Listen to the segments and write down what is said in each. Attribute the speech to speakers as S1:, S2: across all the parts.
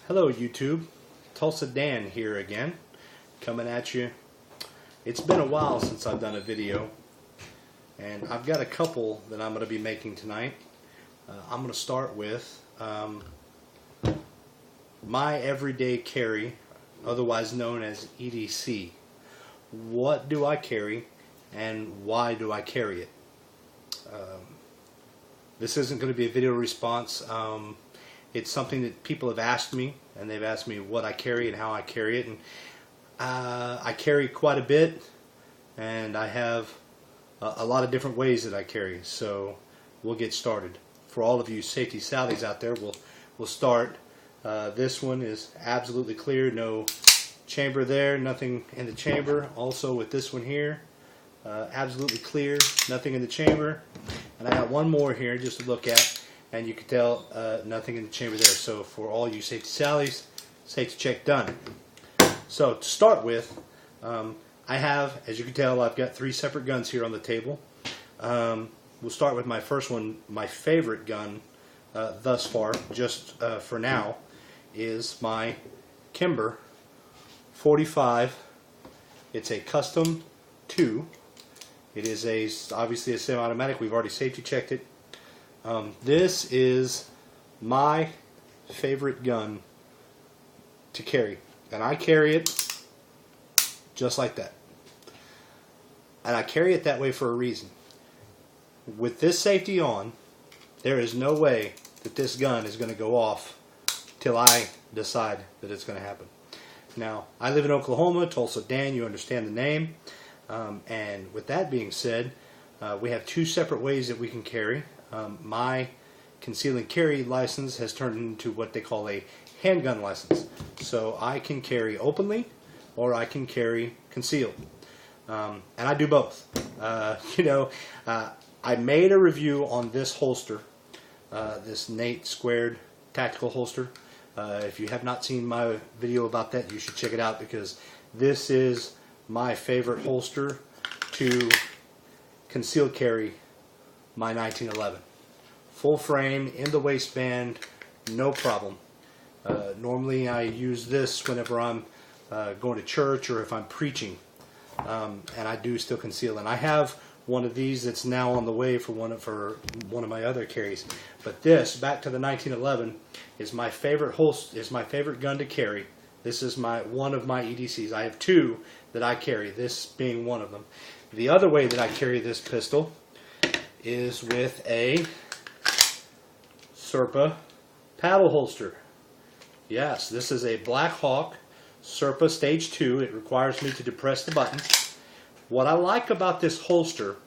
S1: Hello YouTube, Tulsa Dan here again, coming at you. It's been a while since I've done a video, and I've got a couple that I'm going to be making tonight. I'm going to start with my everyday carry, otherwise known as EDC. What do I carry and why do I carry it? This isn't going to be a video response. It's something that people have asked me, and they've asked me what I carry and how I carry it. And I carry quite a bit, and I have a lot of different ways that I carry. So we'll get started. For all of you safety Sallies out there, we'll start. This one is absolutely clear, no chamber there, nothing in the chamber. Also with this one here, absolutely clear, nothing in the chamber. And I got one more here just to look at. And you can tell nothing in the chamber there. So for all you safety Sallies, safety check done. So to start with, I have, as you can tell, I've got 3 separate guns here on the table. We'll start with my first one. My favorite gun thus far, just for now, is my Kimber 45. It's a custom 2. It is obviously a semi-automatic. We've already safety checked it. This is my favorite gun to carry, and I carry it just like that. And I carry it that way for a reason. With this safety on, there is no way that this gun is going to go off till I decide that it's going to happen. Now, I live in Oklahoma, Tulsa Dan, you understand the name. And with that being said, we have 2 separate ways that we can carry. My conceal and carry license has turned into what they call a handgun license. So I can carry openly or I can carry concealed. And I do both. I made a review on this holster, this Nate squared tactical holster. If you have not seen my video about that, you should check it out, because this is my favorite holster to conceal carry my 1911. Full frame, in the waistband, no problem. Normally I use this whenever I'm going to church or if I'm preaching, and I do still conceal. And I have one of these that's now on the way for one of my other carries. But this, back to the 1911, is my favorite gun to carry. This is one of my EDCs. I have 2 that I carry, this being one of them. The other way that I carry this pistol is with a Serpa paddle holster. Yes, this is a Blackhawk Serpa Stage 2. It requires me to depress the button. What I like about this holster,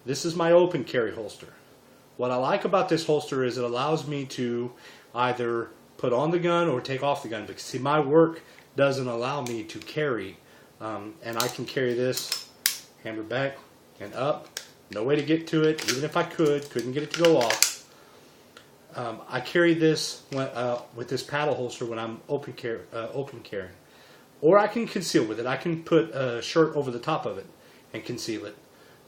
S1: this is my open carry holster. What I like about this holster is it allows me to either put on the gun or take off the gun. Because see, my work doesn't allow me to carry, and I can carry this hammer back and up. No way to get to it, even if I couldn't get it to go off. I carry this with this paddle holster when I'm open carrying. Or I can conceal with it. I can put a shirt over the top of it and conceal it.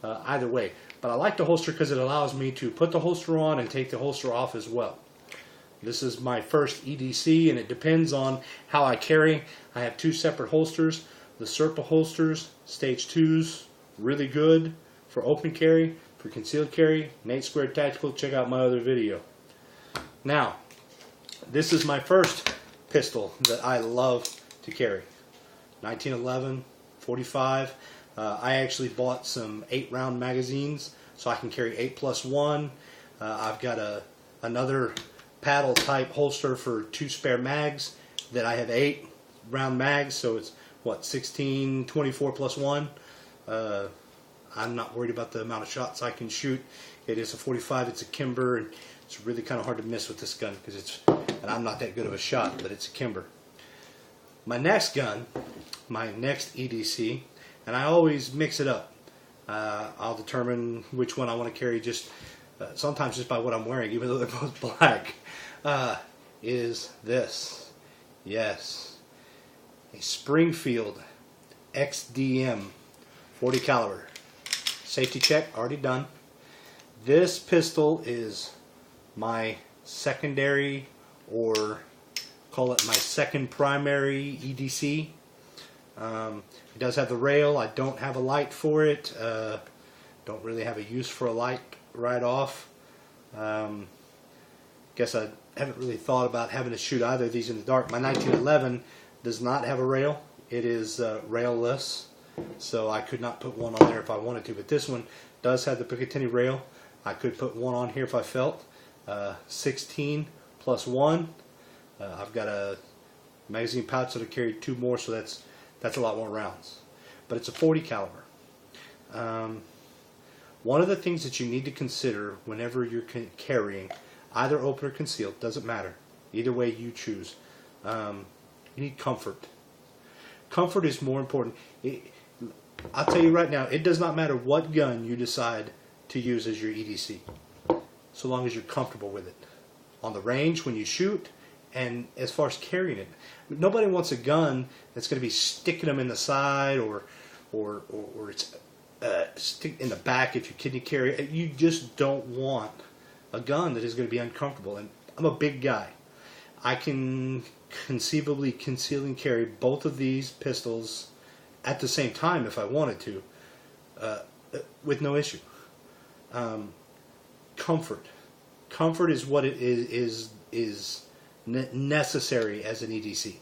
S1: Either way. But I like the holster because it allows me to put the holster on and take the holster off as well. This is my first EDC, and it depends on how I carry. I have 2 separate holsters. The Serpa holsters, Stage 2s, really good for open carry. For concealed carry, Nate Squared Tactical, check out my other video. Now, this is my first pistol that I love to carry. 1911, 45. I actually bought some 8-round magazines so I can carry 8+1. I've got another paddle type holster for 2 spare mags that I have 8-round mags, so it's what, 16, 24 plus 1. I'm not worried about the amount of shots I can shoot. It is a 45, it's a Kimber, and it's really kind of hard to miss with this gun because and I'm not that good of a shot, but it's a Kimber. My next gun, my next EDC, and I always mix it up. I'll determine which one I want to carry sometimes just by what I'm wearing, even though they're both black, is this. Yes, a Springfield XD40 caliber. Safety check already done. This pistol is my secondary, or call it my second primary EDC. It does have the rail. I don't have a light for it. Don't really have a use for a light right off. Guess I haven't really thought about having to shoot either of these in the dark. My 1911 does not have a rail. It is railless, so I could not put one on there if I wanted to. But this one does have the Picatinny rail. I could put one on here if I felt. 16 plus 1. I've got a magazine pouch that I carry 2 more, so that's a lot more rounds. But it's a 40 caliber. One of the things that you need to consider whenever you're carrying, either open or concealed, doesn't matter. Either way you choose. You need comfort. Comfort is more important. I'll tell you right now, it does not matter what gun you decide to use as your EDC, so long as you're comfortable with it. On the range, when you shoot, and as far as carrying it. Nobody wants a gun that's going to be sticking them in the side or it's stick in the back if you kidney carry it. You just don't want a gun that is going to be uncomfortable. And I'm a big guy. I can conceivably conceal and carry both of these pistols at the same time if I wanted to, with no issue. Comfort. Comfort is what it is necessary as an EDC.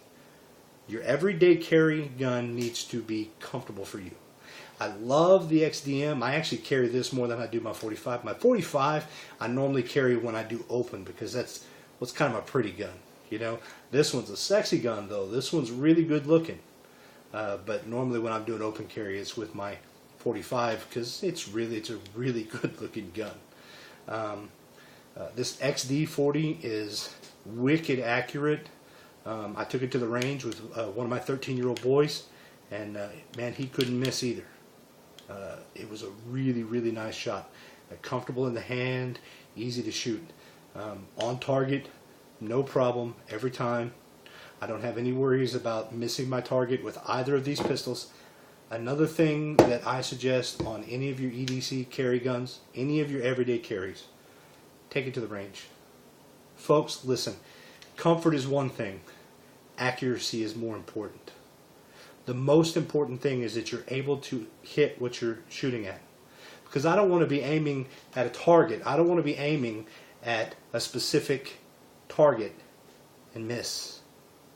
S1: Your everyday carry gun needs to be comfortable for you. I love the XDM. I actually carry this more than I do my 45. My 45 I normally carry when I do open because that's what's kind of a pretty gun. You know, this one's a sexy gun though. This one's really good looking. But normally when I'm doing open carry, it's with my 45 because it's a really good looking gun. This XD40 is wicked accurate. I took it to the range with one of my 13-year-old boys, and man, he couldn't miss either. It was a really nice shot. Comfortable in the hand, easy to shoot. On target, no problem every time. I don't have any worries about missing my target with either of these pistols. Another thing that I suggest on any of your EDC carry guns, any of your everyday carries, take it to the range. Folks, listen, comfort is one thing. Accuracy is more important. The most important thing is that you're able to hit what you're shooting at. Because I don't want to be aiming at a target. I don't want to be aiming at a specific target and miss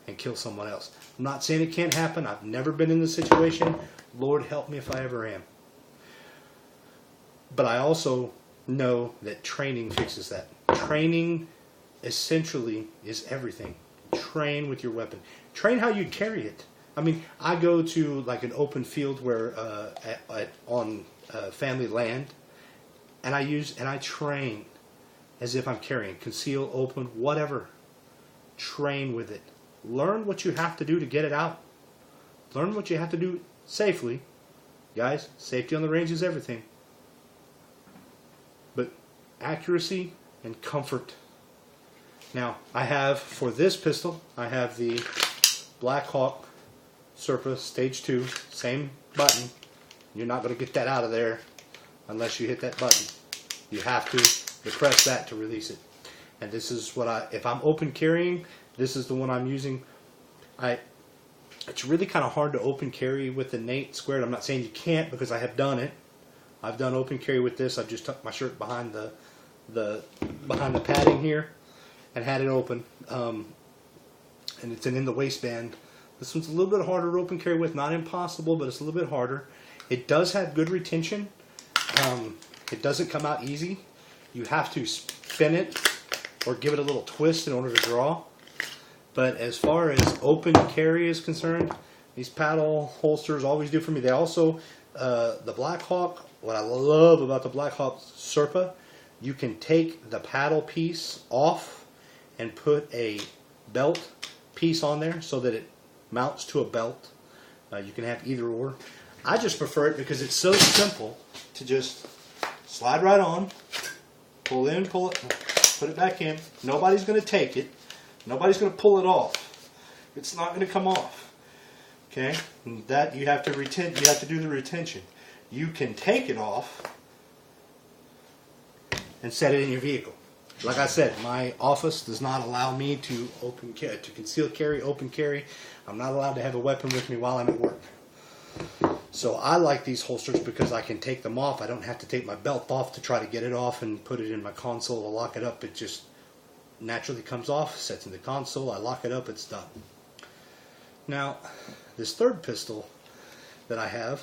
S1: and kill someone else. I'm not saying it can't happen. I've never been in this situation. Lord help me if I ever am. But I also know that training fixes that. Training essentially is everything. Train with your weapon. Train how you carry it. I mean, I go to like an open field where on family land, and I train as if I'm carrying, conceal, open, whatever. Train with it. Learn what you have to do to get it out. Learn what you have to do safely. Guys, safety on the range is everything. But accuracy and comfort. Now, I have, for this pistol, I have the Blackhawk Serpa Stage 2, same button. You're not going to get that out of there unless you hit that button. You have to press that to release it. And this is what if I'm open carrying, this is the one I'm using. It's really kind of hard to open carry with the Nate squared. I'm not saying you can't because I have done it. I've done open carry with this. I've just tucked my shirt behind the padding here and had it open. And it's in the waistband. This one's a little bit harder to open carry with. Not impossible, but it's a little bit harder. It does have good retention. It doesn't come out easy. You have to spin it or give it a little twist in order to draw. But as far as open carry is concerned, these paddle holsters always do for me. They also, the Blackhawk, what I love about the Blackhawk Serpa, you can take the paddle piece off and put a belt piece on there so that it mounts to a belt. You can have either or. I just prefer it because it's so simple to just slide right on, pull in, pull it, put it back in. Nobody's going to take it. Nobody's going to pull it off. It's not going to come off. Okay? And that you have to retain. You have to do the retention. You can take it off and set it in your vehicle. Like I said, my office does not allow me to conceal carry, open carry. I'm not allowed to have a weapon with me while I'm at work. So I like these holsters because I can take them off. I don't have to take my belt off to try to get it off and put it in my console to lock it up. It just naturally comes off, sets in the console, I lock it up, it's done. Now, this third pistol that I have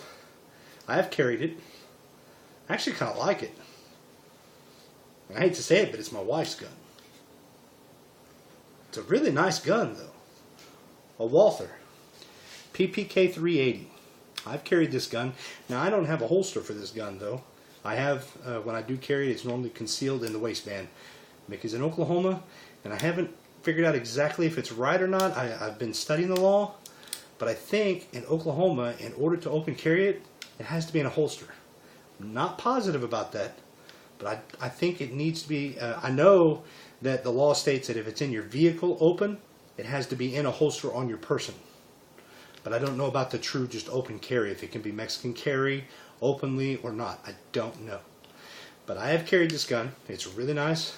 S1: carried it. I actually kind of like it. And I hate to say it, but it's my wife's gun. It's a really nice gun, though. A Walther PPK 380. I've carried this gun. Now, I don't have a holster for this gun, though. I have, when I do carry it, it's normally concealed in the waistband. Mickey's in Oklahoma, and I haven't figured out exactly if it's right or not. I've been studying the law, but I think in Oklahoma, in order to open carry it, it has to be in a holster. I'm not positive about that, but I think it needs to be, I know that the law states that if it's in your vehicle open, it has to be in a holster on your person. But I don't know about the true just open carry, if it can be Mexican carry openly or not. I don't know. But I have carried this gun. It's really nice.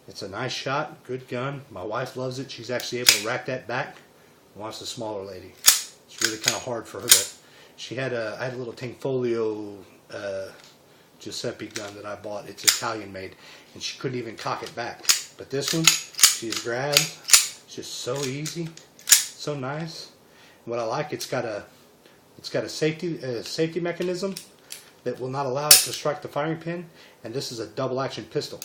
S1: It's a nice shot, good gun. My wife loves it. She's actually able to rack that back. My wife's a smaller lady. It's really kind of hard for her to. I had a little Tanfolio Giuseppe gun that I bought. It's Italian made, and she couldn't even cock it back. But this one, she just grabs. It's just so easy, so nice. What I like, it's got a safety mechanism that will not allow it to strike the firing pin, and this is a double action pistol.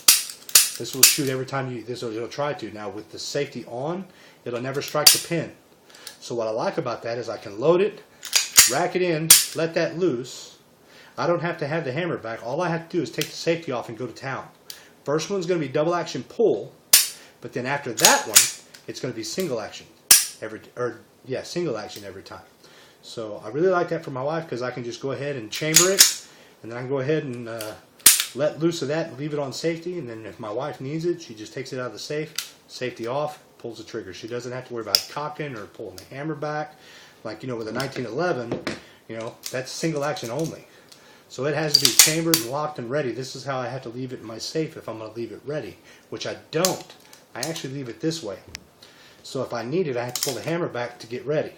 S1: This will shoot every time it'll try to. Now with the safety on, it'll never strike the pin. So what I like about that is I can load it, rack it in, let that loose. I don't have to have the hammer back. All I have to do is take the safety off and go to town. First one's going to be double action pull, but then after that one, it's going to be single action single action every time. So I really like that for my wife because I can just go ahead and chamber it, and then I can go ahead and let loose of that and leave it on safety, and then if my wife needs it, she just takes it out of the safe, safety off, pulls the trigger. She doesn't have to worry about cocking or pulling the hammer back. Like, with a 1911, that's single action only. So it has to be chambered and locked and ready. This is how I have to leave it in my safe if I'm going to leave it ready, which I don't. I actually leave it this way. So if I need it, I have to pull the hammer back to get ready.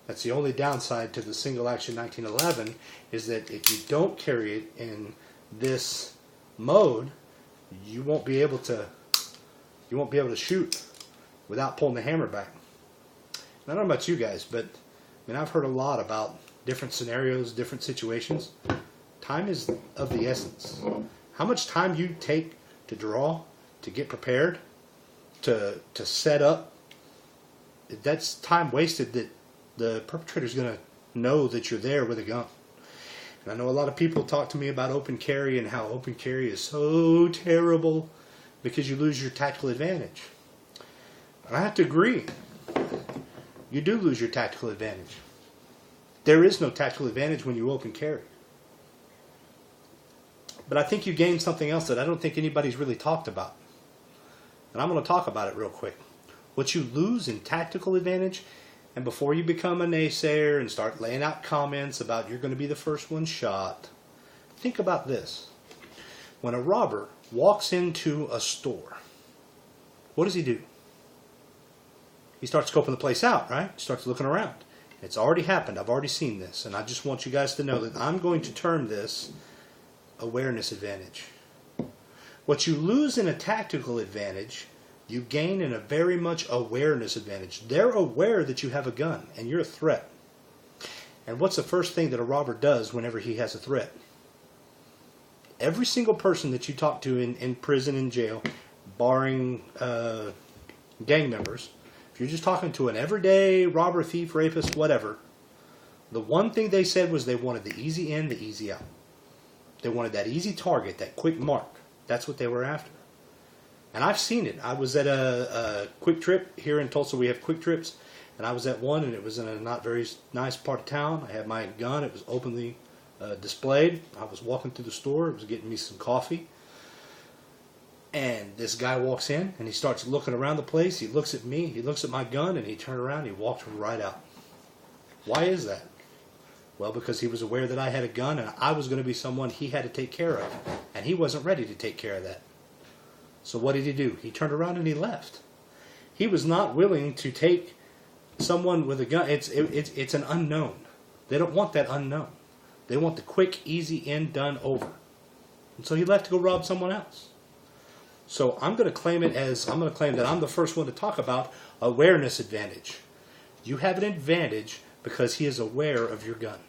S1: That's the only downside to the single action 1911, is that if you don't carry it in this mode, you won't be able to shoot without pulling the hammer back. I don't know about you guys, but I've heard a lot about different scenarios, different situations. Time is of the essence. How much time you take to draw, to get prepared, to set up, that's time wasted that the perpetrator's going to know that you're there with a gun. And I know a lot of people talk to me about open carry and how open carry is so terrible because you lose your tactical advantage. And I have to agree. You do lose your tactical advantage. There is no tactical advantage when you open carry. But I think you gain something else that I don't think anybody's really talked about. And I'm going to talk about it real quick. What you lose in tactical advantage, and before you become a naysayer and start laying out comments about you're going to be the first one shot, think about this. When a robber walks into a store, what does he do? He starts scoping the place out, right? He starts looking around. It's already happened. I've already seen this. And I just want you guys to know that I'm going to term this awareness advantage. What you lose in a tactical advantage, you gain in a very much awareness advantage. They're aware that you have a gun and you're a threat. And what's the first thing that a robber does whenever he has a threat? Every single person that you talk to in prison and jail, barring gang members, if you're just talking to an everyday robber, thief, rapist, whatever, the one thing they said was they wanted the easy in, the easy out. They wanted that easy target, that quick mark. That's what they were after. And I've seen it. I was at a quick trip. Here in Tulsa we have quick trips. And I was at one, and it was in a not very nice part of town. I had my gun. It was openly displayed. I was walking through the store. It was getting me some coffee. And this guy walks in, and he starts looking around the place. He looks at me. He looks at my gun, and he turned around, and he walked right out. Why is that? Well, because he was aware that I had a gun, and I was going to be someone he had to take care of. And he wasn't ready to take care of that. So what did he do? He turned around and he left. He was not willing to take someone with a gun. It's an unknown. They don't want that unknown. They want the quick, easy end, done, over. And so he left to go rob someone else. So I'm going to claim that I'm the first one to talk about awareness advantage. You have an advantage because he is aware of your gun.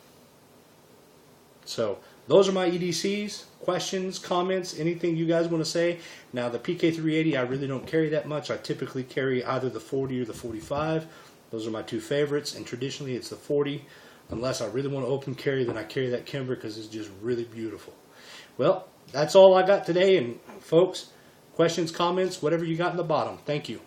S1: So those are my EDCs. Questions, comments, anything you guys want to say. Now the PK380 I really don't carry that much. I typically carry either the 40 or the 45. Those are my two favorites, and traditionally it's the 40. Unless I really want to open carry, then I carry that Kimber because it's just really beautiful. Well, that's all I got today, and folks, questions, comments, whatever you got in the bottom. Thank you.